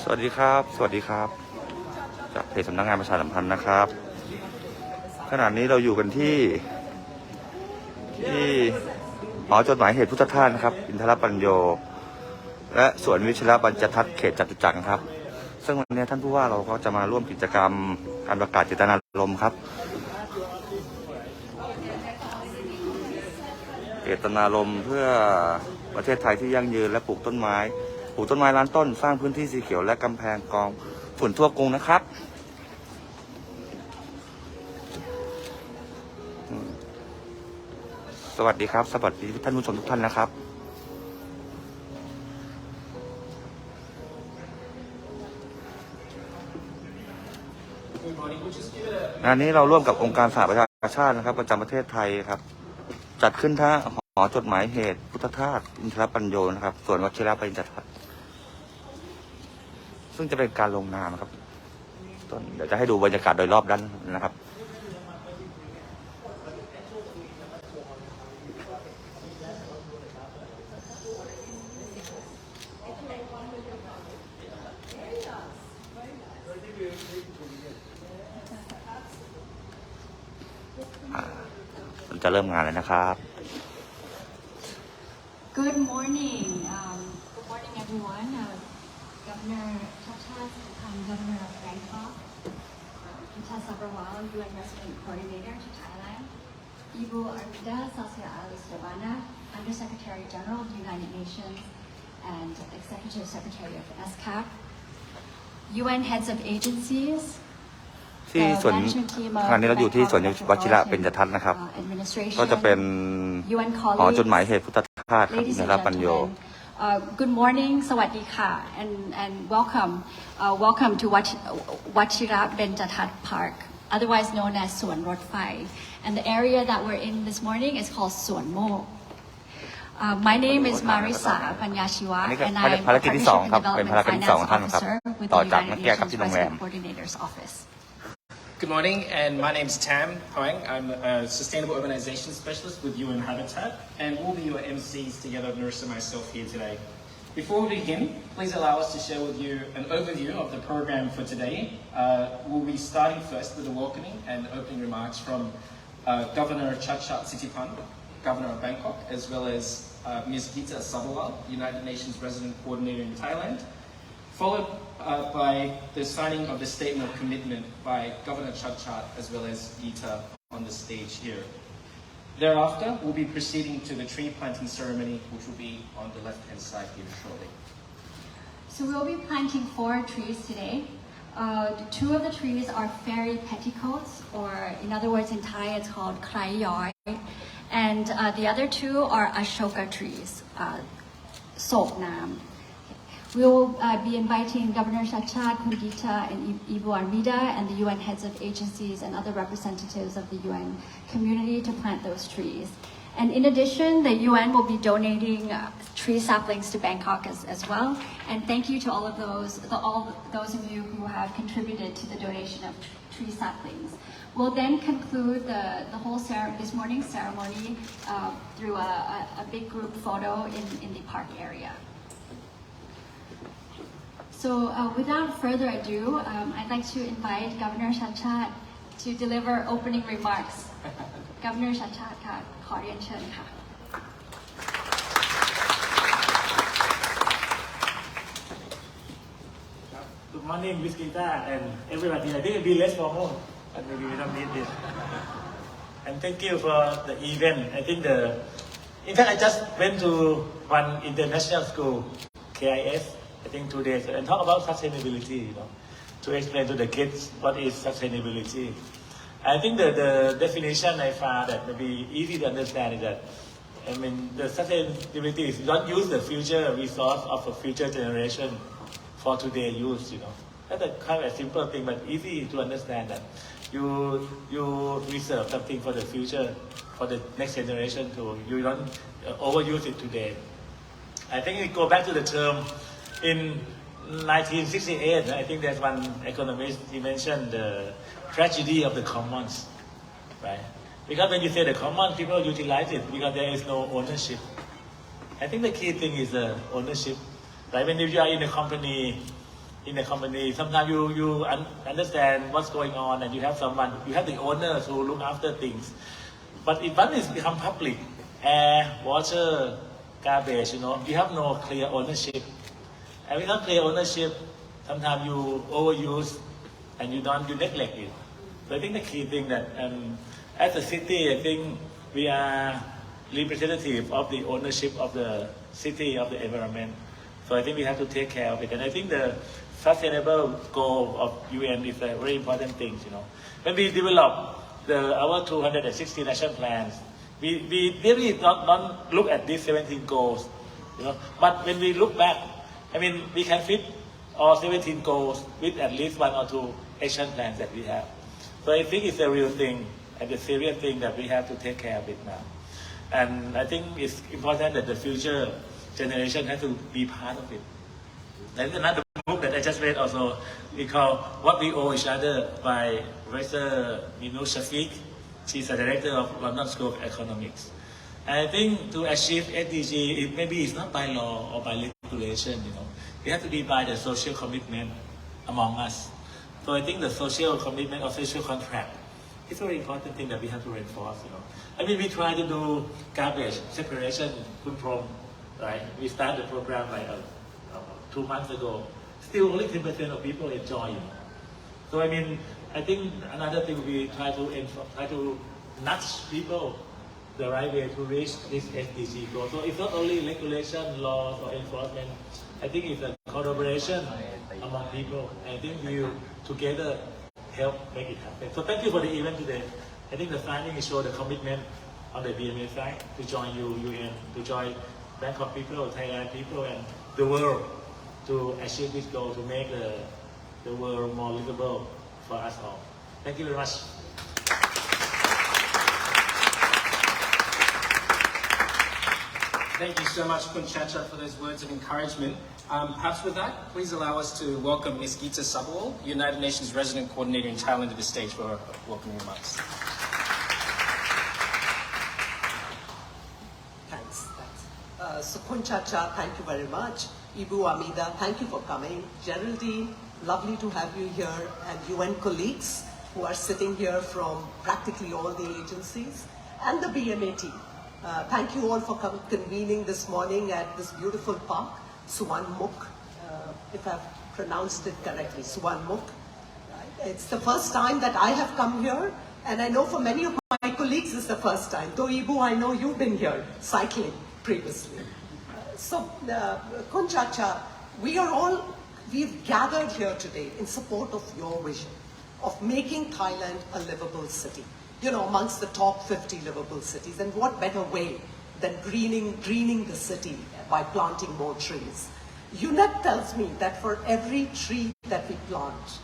สวัสดีครับสวัสดีครับจากเพจสำนักงานประชาสัมพันธ์นะครับขณะนี้เราอยู่กันที่หอจดหมายเหตุพุทธทาสนะครับอินทรปัญโยและสวนวิชรบัญจทัศน์เขตจตุจักรนะครับซึ่งวันนี้ท่านผู้ว่าเราก็จะมาร่วมกิจกรรมการประกาศเจตนารมณ์ครับเจตนารมณ์เพื่อประเทศไทยที่ยั่งยืนและปลูกต้นไม้ล้านต้นสร้างพื้นที่สีเขียวและกำแพงกรองฝุ่นทั่วกรุงนะครับสวัสดีครับสวัสดีท่านผู้ชมทุกท่านนะครับงานนี้เราร่วมกับองค์การสหประชาชาตินะครับประจำประเทศไทยครับจัดขึ้นที่หอจดหมายเหตุพุทธทาสอินทรปัญโยนะครับส่วนวชิรบรรจทัศน์ซึ่งจะเป็นการลงนามครับเดี๋ยวจะให้ดูบรรยากาศโดยรอบด้านนะครับจะเริ่มงานเลยนะครับ Good morning. Good morning, everyone. Governor Chacha, Governor of Bangkok, Chacha Sabrawal, UN Resident Coordinator to Thailand, Ibu Armida Sasya Alistovana, Undersecretary General of the United Nations and Executive Secretary of SCAP, UN Heads of Agencies, ที่สวนงานนี้เราอยู่ที่สวนวชิระเบญจทัศน์นะครับก็จะเป็นหอจดหมายเหตุพุทธทาสอินทรปัญโย Good morning สวัสดีค่ะ and welcome to Wachira Benjatat Park otherwise known as สวนรถไฟ and the area that we're in this morning is called สวนโมก My name is Marisa Panyashiwa and I am a Partnership and Development Finance Officer with the United Nations Resident Coordinator's Office. Good morning, and my name is Tam Hoang. I'm a Sustainable Urbanization Specialist with UN Habitat, and we'll be your MCs together, Marissa and myself here today. Before we begin, please allow us to share with you an overview of the program for today. We'll be starting first with the welcoming and opening remarks from Governor Chachat Sittipan, Governor of Bangkok, as well as Ms. Gita Sabawal, United Nations Resident Coordinator in Thailand, followed by the signing of the Statement of Commitment by Governor Chachat as well as Gita on the stage here. Thereafter, we'll be proceeding to the tree planting ceremony, which will be on the left-hand side here shortly. So we'll be planting 4 trees today. 2 of the trees are fairy petticoats, or in other words in Thai it's called Krai Yoi, and the other 2 are Ashoka trees, Sok Nam. We will be inviting Governor Chachat, Kundita, and Ibu Armida, and the UN heads of agencies and other representatives of the UN community to plant those trees. And in addition, the UN will be donating tree saplings to Bangkok as well. And thank you to all those of you who have contributed to the donation of tree saplings. We'll then conclude this morning's ceremony through a big group photo in the park area. So without further ado, I'd like to invite Governor Chachat to deliver opening remarks. Governor Chachat ค่ะขอเรียนเชิญค่ะ Good morning, Ms. Gita and everybody. I think it'll be less formal, but maybe we don't need this. And thank you for the event. In fact, I just went to one international school, KIS. I think 2 days, and talk about sustainability, to explain to the kids what is sustainability. I think the definition I found that may be easy to understand is that, the sustainability is you don't use the future resource of a future generation for today use, That's a kind of a simple thing, but easy to understand that you reserve something for the future, for the next generation too. You don't overuse it today. I think it go back to the term in 1968, I think there's one economist, he mentioned the tragedy of the commons, right? Because when you say the commons, people utilize it because there is no ownership. I think the key thing is ownership, right? When you are in a company, sometimes you understand what's going on, and you have someone, you have the owners who look after things. But if one is become public, air, water, garbage, you have no clear ownership. And without clear ownership, sometimes you overuse and you neglect it. So I think the key thing that as a city, I think we are representative of the ownership of the city, of the environment. So I think we have to take care of it. And I think the sustainable goal of UN is a very important thing, When we develop our 260 action plans, we really don't look at these 17 goals, But when we look back, we can fit all 17 goals with at least one or two action plans that we have. So I think it's a real thing and a serious thing that we have to take care of it now. And I think it's important that the future generation has to be part of it. There's another book that I just read also, it's called What We Owe Each Other by Professor Minu Shafiq. She's a director of London School of Economics. And I think to achieve SDG, maybe it's not by law or by regulation, It has to be by the social commitment among us. So I think the social commitment or social contract is a very important thing that we have to reinforce, we try to do garbage separation, right? We started the program like 2 months ago. Still only 10% of people enjoy it. So I think another thing we try to nudge people the right way to reach this SDG goal. So it's not only regulation, laws, or enforcement. I think it's a collaboration among people. I think we together help make it happen. So thank you for the event today. I think the findings show the commitment on the BMA side to join UN, to join Bangkok people, Thailand people, and the world to achieve this goal, to make the world more livable for us all. Thank you very much. Thank you so much, Kun Chacha, for those words of encouragement. Perhaps with that, please allow us to welcome Ms. Geeta Sabharwal, United Nations Resident Coordinator in Thailand, to the stage for her welcoming remarks. Thanks. So Kun Chacha, thank you very much. Ibu Amida, thank you for coming. Geraldine, lovely to have you here, and UN colleagues who are sitting here from practically all the agencies, and the BMA team. Thank you all for convening this morning at this beautiful park, Suwan Muk, if I've pronounced it correctly, Suwan Muk. Right? It's the first time that I have come here, and I know for many of my colleagues it's the first time. Though Ibu, I know you've been here cycling previously. Kun Chacha, we've gathered here today in support of your vision of making Thailand a livable city. Amongst the top 50 livable cities. And what better way than greening the city by planting more trees. UNEP tells me that for every tree that we plant,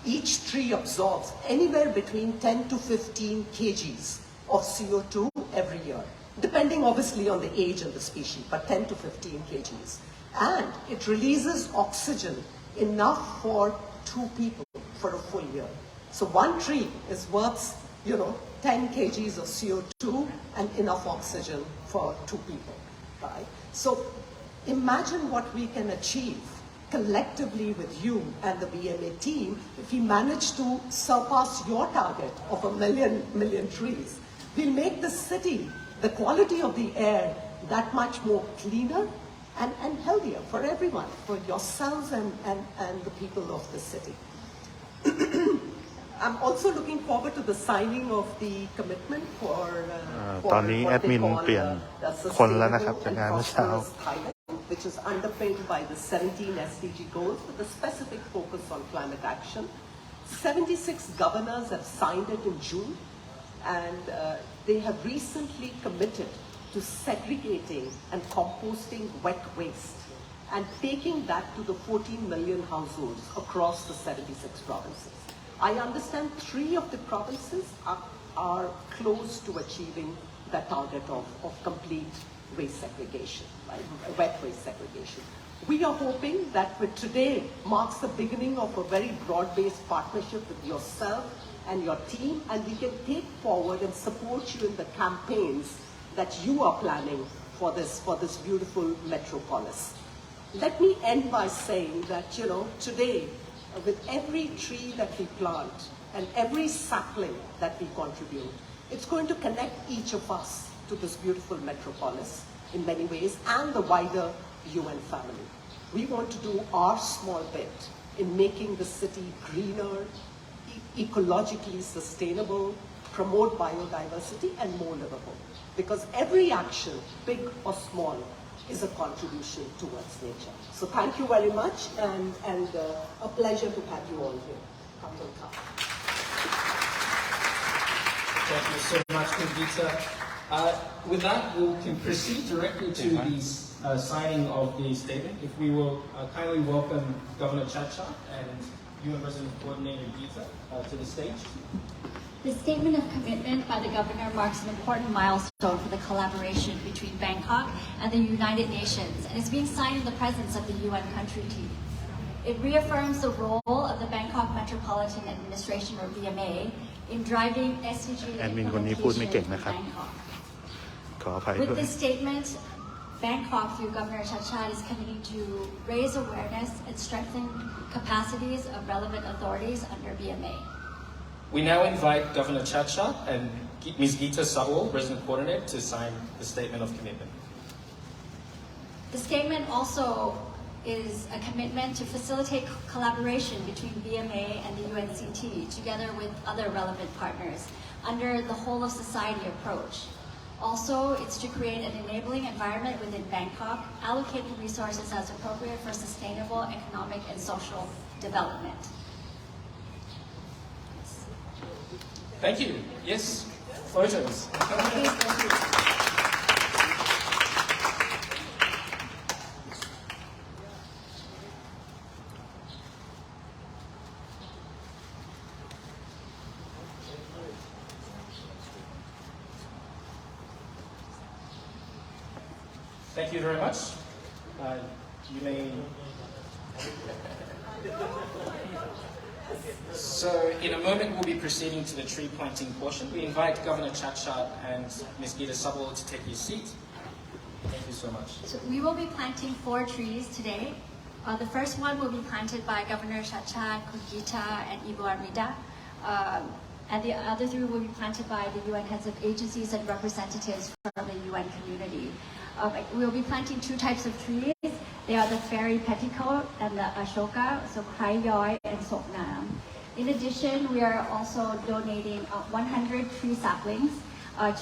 each tree absorbs anywhere between 10 to 15 kgs of CO2 every year, depending obviously on the age and the species, but 10 to 15 kgs. And it releases oxygen enough for 2 people for a full year. So one tree is worth 10 kgs of CO2 and enough oxygen for 2 people, right? So imagine what we can achieve collectively with you and the BMA team if we manage to surpass your target of 1 million trees. We'll make the city, the quality of the air, that much more cleaner and healthier for everyone, for yourselves and the people of the city. I'm also looking forward to the signing of the commitment for ตอนนี้แอดมินเปลี่ยนคนแล้วนะครับจากงานเมื่อเช้า which is underpinned by the 17 SDG goals with a specific focus on climate action. 76 governors have signed it in June, and they have recently committed to segregating and composting wet waste and taking that to the 14 million households across the 76 provinces. I understand 3 of the provinces are close to achieving the target of complete waste segregation, right? Wet waste segregation. We are hoping that today marks the beginning of a very broad-based partnership with yourself and your team, and we can take forward and support you in the campaigns that you are planning for this beautiful metropolis. Let me end by saying that, today, with every tree that we plant and every sapling that we contribute, it's going to connect each of us to this beautiful metropolis in many ways and the wider UN family. We want to do our small bit in making the city greener, ecologically sustainable, promote biodiversity and more livable. Because every action, big or small, is a contribution towards nature. So thank you very much and a pleasure to have you all here. Come. Thank you so much, Gita. With that, we can proceed directly to the signing of the statement. If we will kindly welcome Governor Chacha and UN Resident Coordinator Gita to the stage. The statement of commitment by the Governor marks an important milestone for the collaboration between Bangkok and the United Nations, and is being signed in the presence of the UN country team. It reaffirms the role of the Bangkok Metropolitan Administration, or BMA, in driving SDG implementation in Bangkok. With this statement, Bangkok, through Governor Chachat, is committing to raise awareness and strengthen capacities of relevant authorities under BMA. We now invite Governor Chacha and Ms. Gita Sawal, Resident Coordinator, to sign the statement of commitment. The statement also is a commitment to facilitate collaboration between BMA and the UNCT, together with other relevant partners, under the whole of society approach. Also, it's to create an enabling environment within Bangkok, allocating resources as appropriate for sustainable economic and social development. Thank you. Yes, photos. Thank you very much. You may. So, in a moment, we'll be proceeding to the tree planting portion. We invite Governor Chachat and Ms. Gita Sabal to take your seat. Thank you so much. So we will be planting 4 trees today. The first one will be planted by Governor Chachat, Gita, and Ibu Armida. And the other 3 will be planted by the UN heads of agencies and representatives from the UN community. We will be planting 2 types of trees. They are the fairy petticoat and the ashoka, so Krai Yoi and Sok Nam. In addition, we are also donating 100 tree saplings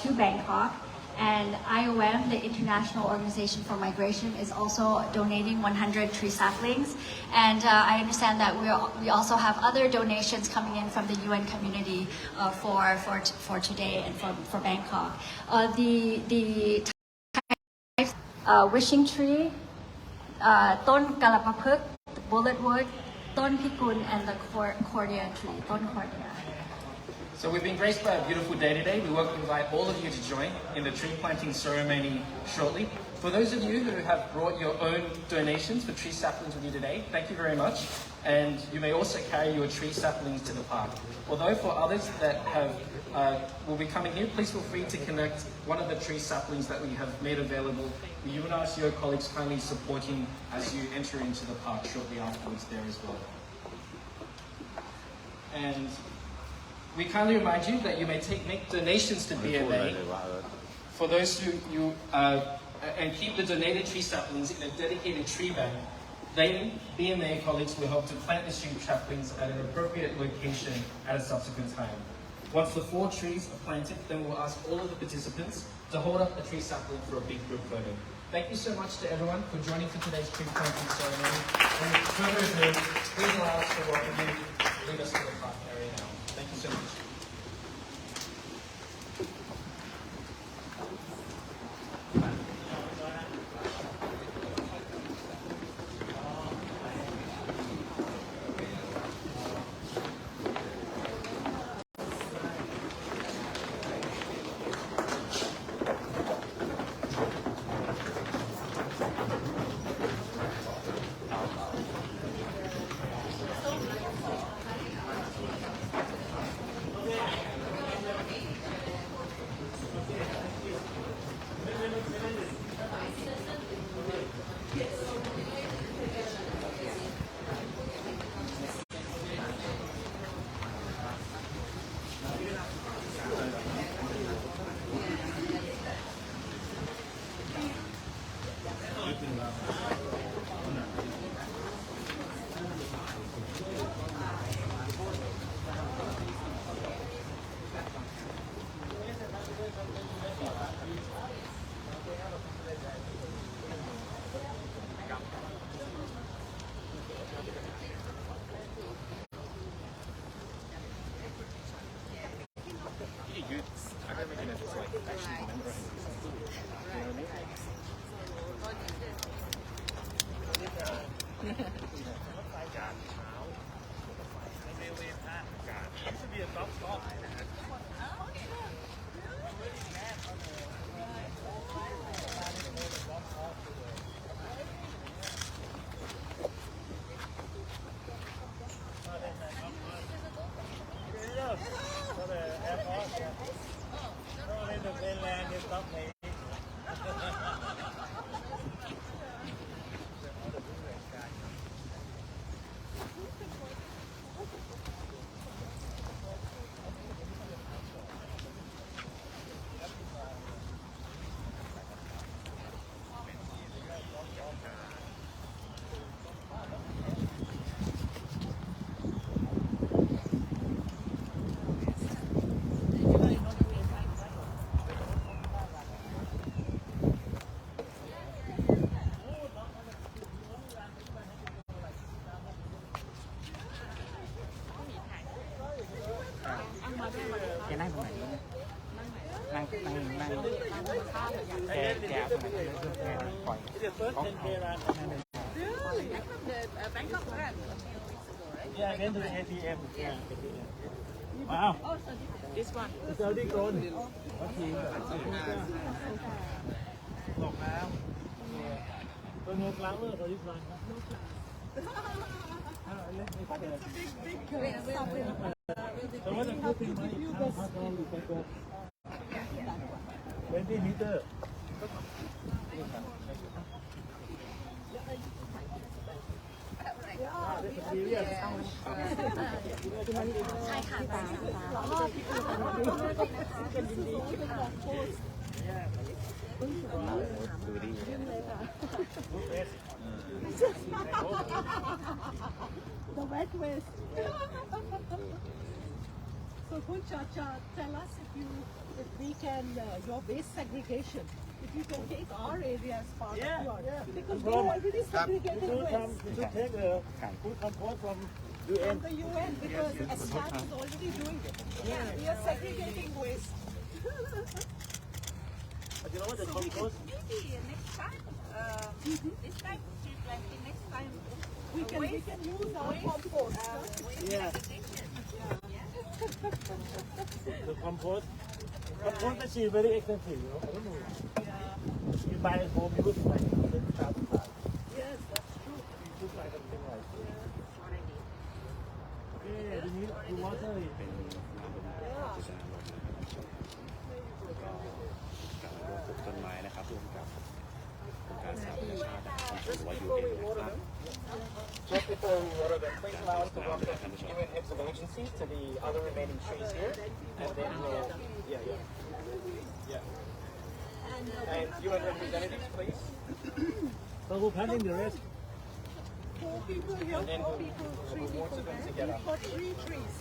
to Bangkok. And IOM, the International Organization for Migration, is also donating 100 tree saplings. And I understand that we also have other donations coming in from the UN community for today and for Bangkok. The types, wishing tree, Ton Kalapapuk, bulletwood, Ton Pikun, and the cordia tree, Ton cordia. So we've been graced by a beautiful day today. We will invite all of you to join in the tree planting ceremony shortly. For those of you who have brought your own donations for tree saplings with you today, thank you very much. And you may also carry your tree saplings to the park. Although for others that will be coming here, please feel free to collect one of the tree saplings that we have made available. You and our CEO colleagues kindly supporting as you enter into the park shortly afterwards there as well. And we kindly remind you that you may make donations to BMA for those who and keep the donated tree saplings in a dedicated tree bank. Then BMA colleagues will help to plant the tree saplings at an appropriate location at a subsequent time. Once the 4 trees are planted, then we'll ask all of the participants to hold up the tree sapling for a big group photo. Thank you so much to everyone for joining for today's tree planting ceremony. And with further ado, please allow us to welcome you to lead us to the park area now. Thank you so much. the first 10K run. Really? I from the Bangkok run a few weeks ago, right? Yeah, I went to the ATM. Yeah. Wow. Oh, so this one. It's already grown. Okay. ตกน้ำตัวโนฟลาวเวอร์ตัวนี้ฟลาวครับIt's a big So what the good thing is how tall you can go 20 metersใช่ค่ะตามThe wet waste. So Kunchacha, tell us if we can your waste segregation. If you can take our area as part of yours, because we are already segregating waste. We should take the food compost from UN. From the UN, because Assad is already doing it. Yeah, we are segregating waste. But you know what the compost? Maybe next time, this time tree planting, next time We can use our compost. Yeah. The compost machine very expensive, you know. I don't know. You buy at home, you would like $10,000. Yes, that's true. You should buy something like that. Okay, we need to water it. ต้นไม้นะครับร่วมกับการสหประชาชาติของหรือว่า UN นะครับ Just before we water them, please allow us to welcome UN heads of agencies to the other remaining trees here, and then we'll, and UN representatives, please. So we're planting the rest. 4 people here, 4 people, 3 people there. We've got 3 trees.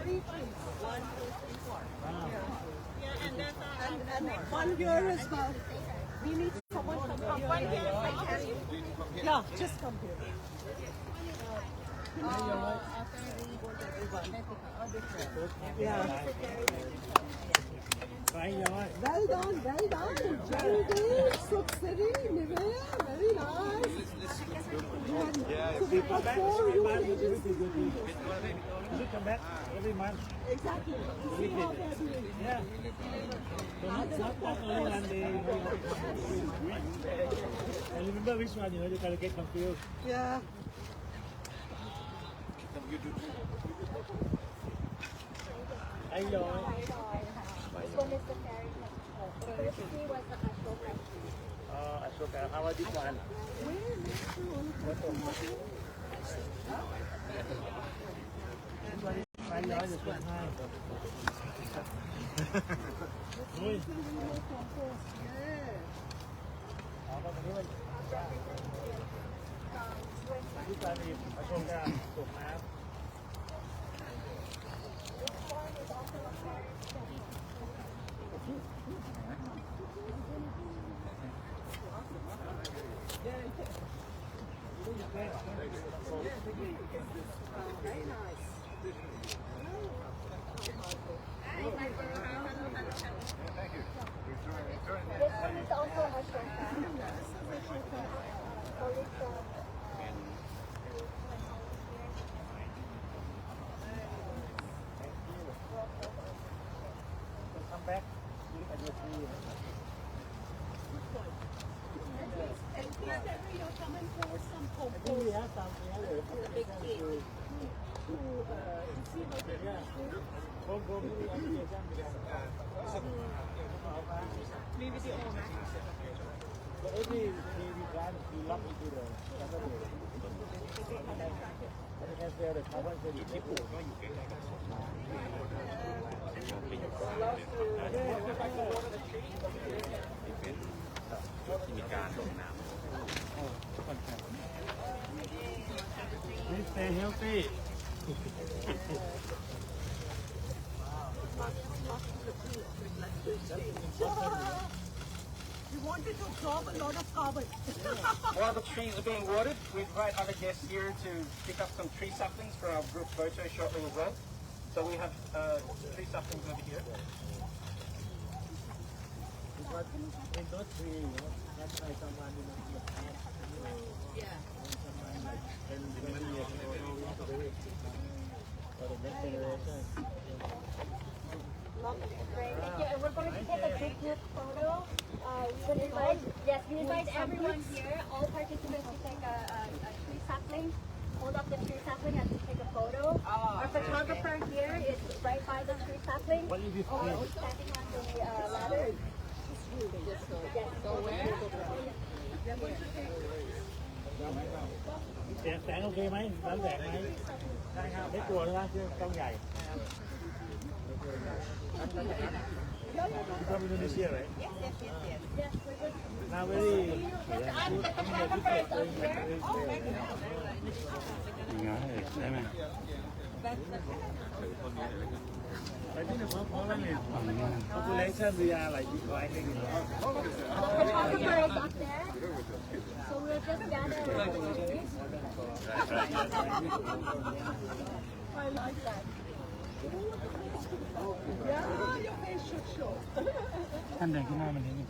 3 trees. 1, 2, 3, 4. Yeah, and then and 1 here as well. We need someone to come here. Yeah, just come here. Yeah. Well done, well done. Very good. Sukhsari, Nivea, very nice. So we got 4 UN agencies. You should come back every month. Exactly. To see how they're doing. Yeah. So not only one day. And remember which one, you know, you gotta get confused. Yeah. I know. Ashoka, how about this one? I know this one. Very nice. This is also Come back, look at your tree. and here you're coming for some I think compost. we have some here. Big cake. To see what it is. Maybe the owner. So every tree we plant, we lock into the container. And you can sell the carbon credit. ที่มีการลงน้ำ Please stay healthy. We wanted to drop a lot of carbon. While the trees are being watered, we invite other guests here to pick up some tree saplings for our group photo shortly as well. So we have tree saplings over here. But in those three, that's like someone in the past. Yeah. Someone like 10, 20 years ago, we have to do it for the next generation. Great, thank you. And we're going to take a quick group photo. We would invite, yes, we invite everyone here, all participants to take a tree sapling. Hold up the tree sapling and to take a photo. Our photographer here is right by the tree sapling. What is this tree? Standing on the ladder. Yes. แสงโอเคไหมร้านแสงไหมได้ครับไม่กลัวนะเครื่องกล้องใหญ่From Indonesia, right? Yes. Now very. I'm the photographer is up here. ง่ายได้ไหม I think the population we are like declining. The photographer is up there. So we'll just gather. I like that. Yeah, your face should show. ท่านเดินขึ้นหน้ามันนิดนึง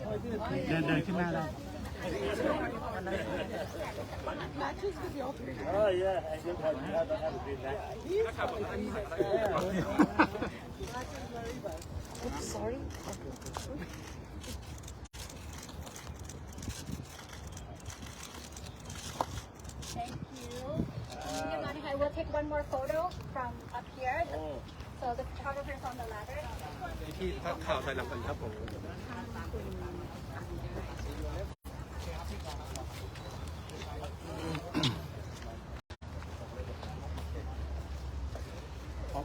เดินขึ้นหน้าได้ Matches with your face. Oh yeah, I just have to do that. Sorry. Thank you. I will take one more photo from up here. So the photographer is on the ladder. ที่ข่าวไทยนำพันครับผม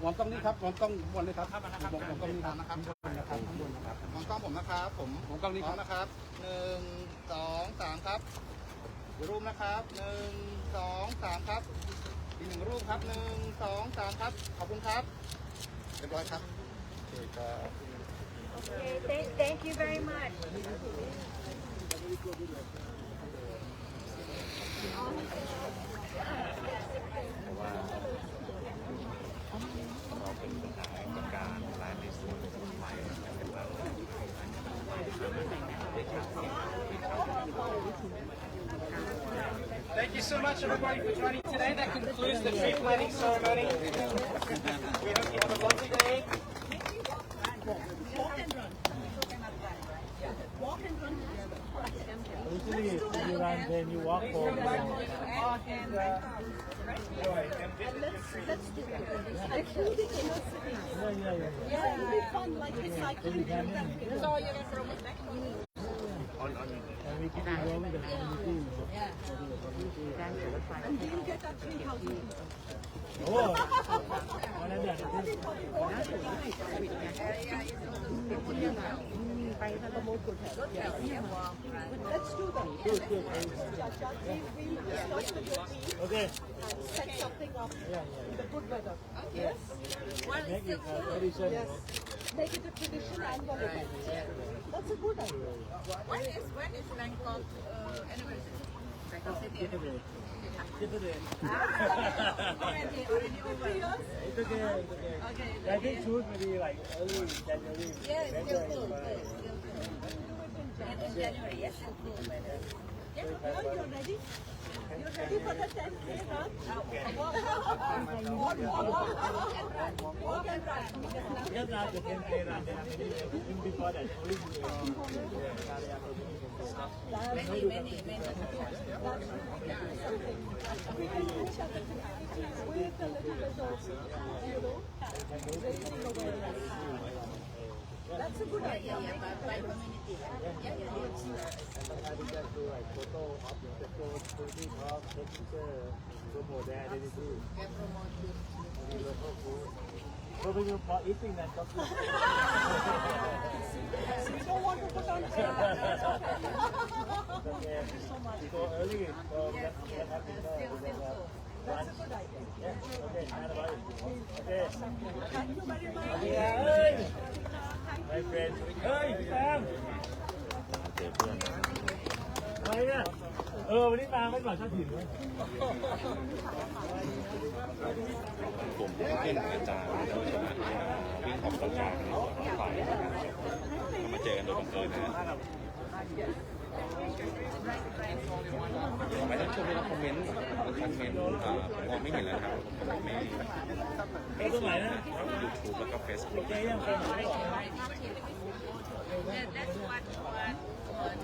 มองกล้องนี้ครับมองกล้องบนเลยครับมองกล้องนี้นะครับข้างบนนะครับข้างบนนะครับมองกล้องผมนะครับผมมองกล้องนี้นะครับ1 2 3ครับรูปนะครับ1 2 3ครับอีก1รูปครับ1 2 3ครับขอบคุณครับเรียบร้อยครับ Okay, thank you very much. เราเป็นปัญหาการรายในส่วนกฎหมายเป็นแบบ Thank you so much, everybody, for joining today. That concludes the tree planting ceremony. We hope you have a lovely day. Walk and run together. Usually, if you run, then you walk for. And let's do it. Including inner city. Yeah. Yeah, it'll be fun, like recycling. So you can throw it back on you. And we keep involving the community. And do you get that tree house? Oh, what is that? Let's do that. Good. We discuss with your team Okay. and set something up in the good weather. Yes? Make it a tradition. Yes. Make it a tradition annual event. That's a good idea. When is Bangkok anniversary? Bangkok City anniversary. Yesterday. Already over. 'It's okay. I think shoot maybe like early January. Yes, still cool. February. And in January, yes, still cool weather. Oh, you're ready? You're ready for the 10K run? Walk and run. Just now the 10K run, then before that, only Many. We can push up with a little bit of, raising awareness. That's a good idea. By community. Sometimes we just do like photo of the photo, talk, take picture, promote their identity. Get promoted. Maybe local food. So we will for eating that coffee. We don't want to put on Okay. We go early, so that happens there. We will have lunch. Yeah, okay, not about it. Okay. Thank you very much. Hey, my friend. Hey, Sam. เจอเพื่อน Hi, yeah. วันนี้มาไม่ก่อนชาติถิ่นเลย ผมเพื่อนอาจารย์แล้วชนะวิ่งออกกำลังกายกันฝ่ายก็มาเจอกันโดยบังเอิญนะไม่ต้องช่วยไม่ต้องคอมเมนต์มองไม่เห็นแล้วครับไม่ตรงไหนนะ ยูทูบแล้วก็เฟซบุ๊ก ยังเป็นไหน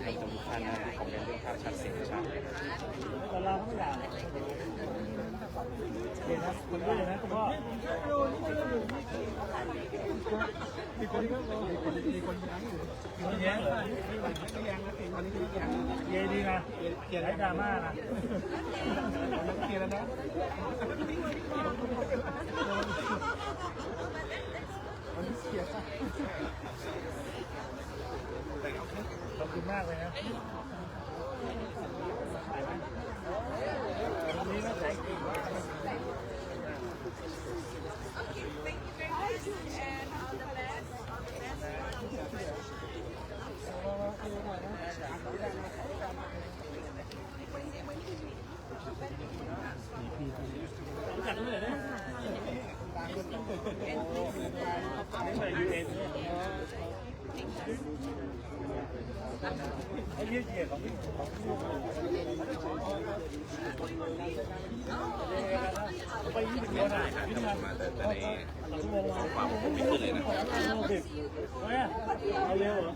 ให้ทุกท่านคอมเมนต์เรื่องภาพชัดเสียงชัด แต่เราไม่ด่าเดี๋ยวนะคุณด้วยนะคุณพ่อมีคนแย้งเหรอเย้ดีนะเกลียดไอ้ดราม่านะเกลียดแล้วนะขอบคุณมากเลยนะวันนี้นะแสงจริง รู้จักด้วยเหรอเนี่ยนี่ใส่ UN ไอ้เรื่องเกี่ยวกับไป20 กิโลนะวิ่งมาแต่ในความผมไม่ขึ้นเลยนะเอาเร็วเหรอ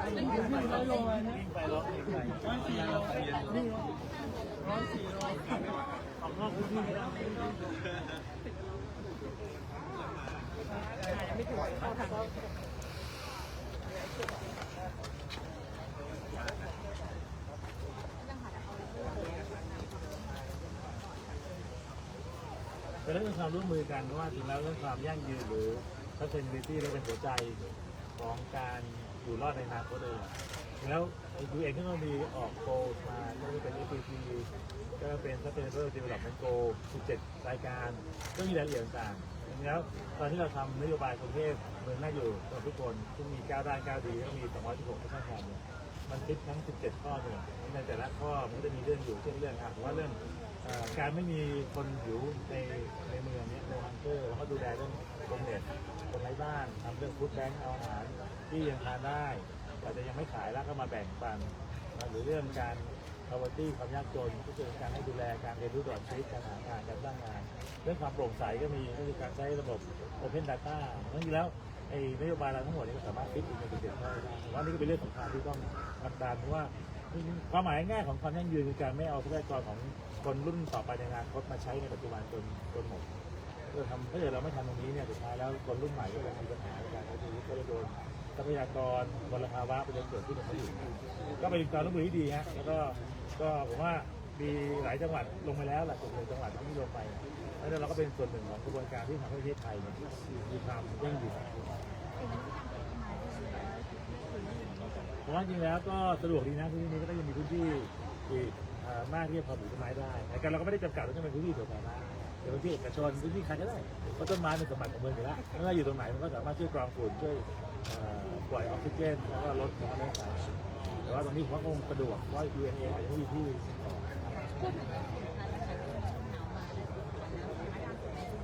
วิ่งไปร้องเพลงไปของนอกพื้นที่ไม่ได้ไม่ถูกเข้าทางเป็นเรื่องความร่วมมือกันเพราะว่าถึงแล้วเรื่องความยั่งยืนหรือ sustainability เป็นหัวใจของการอยู่รอดในอนาคตเลยแล้วดูเองก็ต้องมีออกโกลมาก็จะเป็น SDG ก็เป็น Sustainable Development Goal 17 รายการก็มีรายละเอียดต่างๆแล้วตอนที่เราทำนโยบายกรุงเทพเมืองน่าอยู่กับทุกคนซึ่งมี9 ด้าน 9 ดีแล้วมี216ข้อความเนี่ยมันคิดทั้ง17 ข้อเนี่ยในแต่ละข้อมันจะมีเรื่องอยู่เช่นเรื่องว่าเรื่องการไม่มีคนหิวในเมืองนี้โนฮังเกอร์แล้วก็ดูแลเรื่องโรงเรียนคนไร้บ้านทำเรื่องฟู้ดแบงค์เอาอาหารที่ยังทานได้แต่จะยังไม่ขายแล้วก็มาแบ่งปันหรือเรื่องการpoverty ความยากจนก็คือการให้ดูแลการเรียนรู้ตลอดชีวิตการหางานการสร้างงานเรื่องความโปร่งใสก็มีก็คือการใช้ระบบ Open Data ทั้งนี้แล้วนโยบายเราทั้งหมดนี้ก็สามารถฟิตอินในจุดเด่นได้ว่านี่ก็เป็นเรื่องสำคัญที่ต้องผลักดันเพราะว่าความหมายง่ายของความยั่งยืนคือการไม่เอาทรัพยากรของคนรุ่นต่อไปในอนาคตมาใช้ในปัจจุบันจนหมดถ้าเกิดเราไม่ทำตรงนี้เนี่ยสุดท้ายแล้วคนรุ่นใหม่ก็จะมีปัญหาในการใช้ชีวิตก็จะโดนทรัพยากรมลภาวะเป็นเกิดขึ้นในเขาอยู่ก็เป็นการร่วมมือที่ดีฮะแล้วก็ผมว่ามีหลายจังหวัดลงไปแล้วหลายจังหวัดที่ลงไปแล้วเราก็เป็นส่วนหนึ่งของกระบวนการที่ทำให้ประเทศไทยมีความยั่งยืนเพราะว่าจริงแล้วก็สะดวกดีนะที่นี่ก็ยังมีพื้นที่มากที่จะพอปลูกต้นไม้ได้แต่เราก็ไม่ได้จำกัดว่าจะเป็นพื้นที่สาธารณะเป็นพื้นที่เอกชนพื้นที่ใครก็ได้เพราะต้นไม้เป็นสมบัติของเมืองอยู่แล้วไม่ว่าอยู่ตรงไหนมันก็สามารถช่วยกรองฝุ่นช่วยปล่อยออกซิเจนแล้วก็ลดมลภาวะแต่ว่าตรงนี้ผมว่าคงสะดวกเพราะ UN เองอาจจะไม่มีที่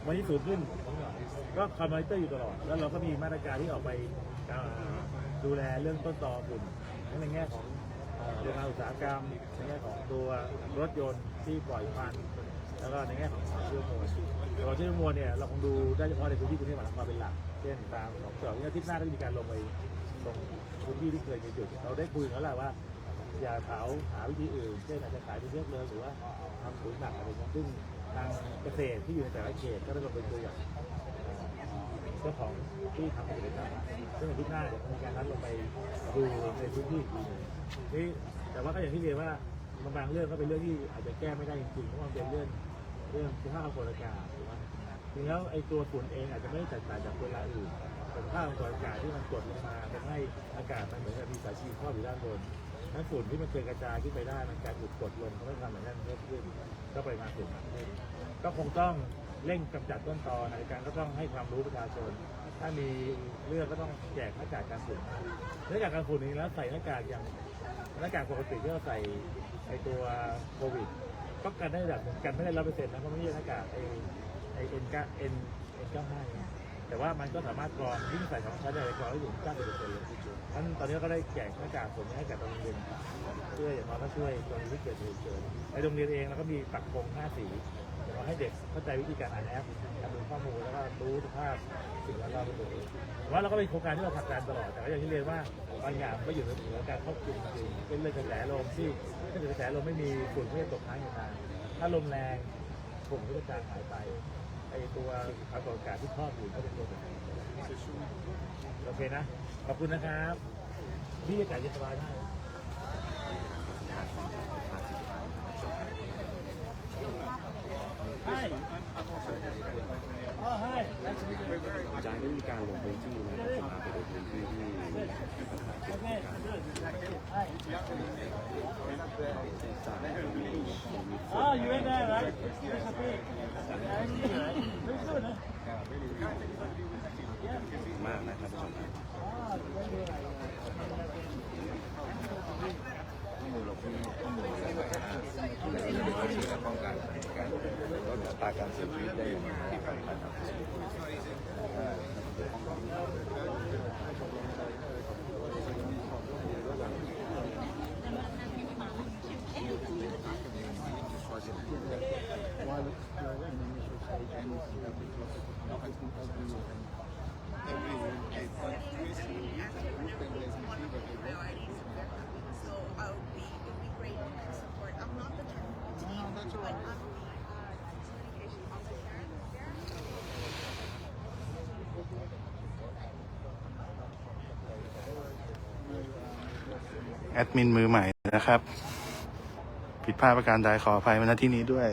วันนี้สูงขึ้นก็คอมมอนิเตอร์อยู่ตลอดแล้วเราก็มีมาตรการที่ออกไปดูแลเรื่องต้นตอฝุ่นทั้งในแง่ของโรงงานอุตสาหกรรมในแง่ของตัวรถยนต์ที่ปล่อยควันแล้วก็ในแง่ของเชื้อมวลเชื้อมวลเนี่ยเราคงดูได้เฉพาะในพื้นที่กรุงเทพมหานครเป็นหลักเช่นตามของเจาะที่อาทิตย์หน้าก็จะมีการลงไปตรงพื้นที่ที่เคยมีจุดเราได้คุยกันแล้วแหละว่าอย่าเผาหาวิธีอื่นเช่นอาจจะขายเป็นเชื้อเพลิงหรือว่าทำปุ๋ยหมักอะไรอย่างเงี้ยซึ่งทางเกษตรที่อยู่ในแต่ละเขตก็ได้ลงเป็นตัวอย่างเจ้าของที่ทำกิจกรรมซึ่งอาทิตย์หน้าจะมีการนัดลงไปดูในพื้นที่อีกทีแต่ว่าก็อย่างที่เรียนว่าบางเรื่องก็เป็นเรื่องที่อาจจะแก้ไม่ได้จริงๆเพราะมันเป็นเรื่องสภาพอากาศถูกไหมจริงแล้วไอ้ตัวฝุ่นเองอาจจะไม่แตกต่างจากเวลาอื่นแต่สภาพอากาศที่มันกดลงมาทำให้อากาศมันเหมือนกับมีสายชีครอบอยู่ด้านบนนั้นฝุ่นที่มันเคยกระจายขึ้นไปได้มันการอุดกดลงทำให้ความเหมือนกันเพิ่มขึ้นก็ไปมาฝุ่นก็คงต้องเร่งกำจัดต้นตอในการก็ต้องให้ความรู้ประชาชน ถ้ามีเรื่องก็ต้องแจกหน้ากากกันฝุ่นหน้ากากกันฝุ่นนี้แล้วใส่หน้ากากอย่างหน้ากากปกติที่เราใส่ไอตัวโควิดก็กันได้แบบกันไม่ได้100%นะเพราะไม่ใช่หน้ากากไอN95แต่ว่ามันก็สามารถกรองยิ่งใส่2ชั้นได้กรองได้ถึง 90% เลยทั้งตอนนี้ก็ได้แจกหน้ากากผมให้กับโรงเรียนเพื่ออย่างน้อยก็ช่วยกรณีที่เกิดเหตุเกิดในโรงเรียนเองเราก็มีปักธง5 สีอย่างน้อยให้เด็กเข้าใจวิธีการอ่านแอปการดูข้อมูลแล้วก็รู้สภาพสิ่งแวดล้อมเป็นตัวเองว่าเราก็เป็นโครงการที่เราผลักดันตลอดแต่ก็อย่างที่เรียนว่าบางอย่างก็อยู่ในเหนือการควบคุมจริงเป็นเรื่องกระแสลมที่ถ้าเกิดกระแสลมไม่มีฝุ่นไม่ตกค้างอยู่นานถ้าลมแรงฝุ่นก็จะจางหายไปไอตัวอากาศที่ครอบอยู่ก็เป็นตัวสำคัญโอเคนะขอบคุณนะครับพี่อากาศเย็นสบายมากอาจารย์ได้มีการลงพื้นที่นะครับไปดูพื้นที่ที่you went there, right? Very good, huh? มากนะครับท่านป้องกันการลดอัตราการเสียชีวิตได้อย่างที่ผ่านมาครับ So it would be great to support. I'm not the technical team, but I'm the communication officer there. แอดมินมือใหม่นะครับ ผิดพลาดประการใดขออภัยมาณที่นี้ด้วย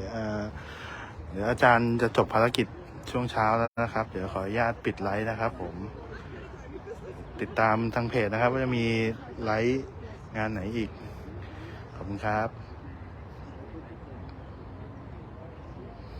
เดี๋ยวอาจารย์จะจบภารกิจช่วงเช้าแล้วนะครับเดี๋ยวขออนุญาตปิดไลฟ์นะครับผมติดตามทางเพจนะครับว่าจะมีไลฟ์งานไหนอีกขอบคุณครับ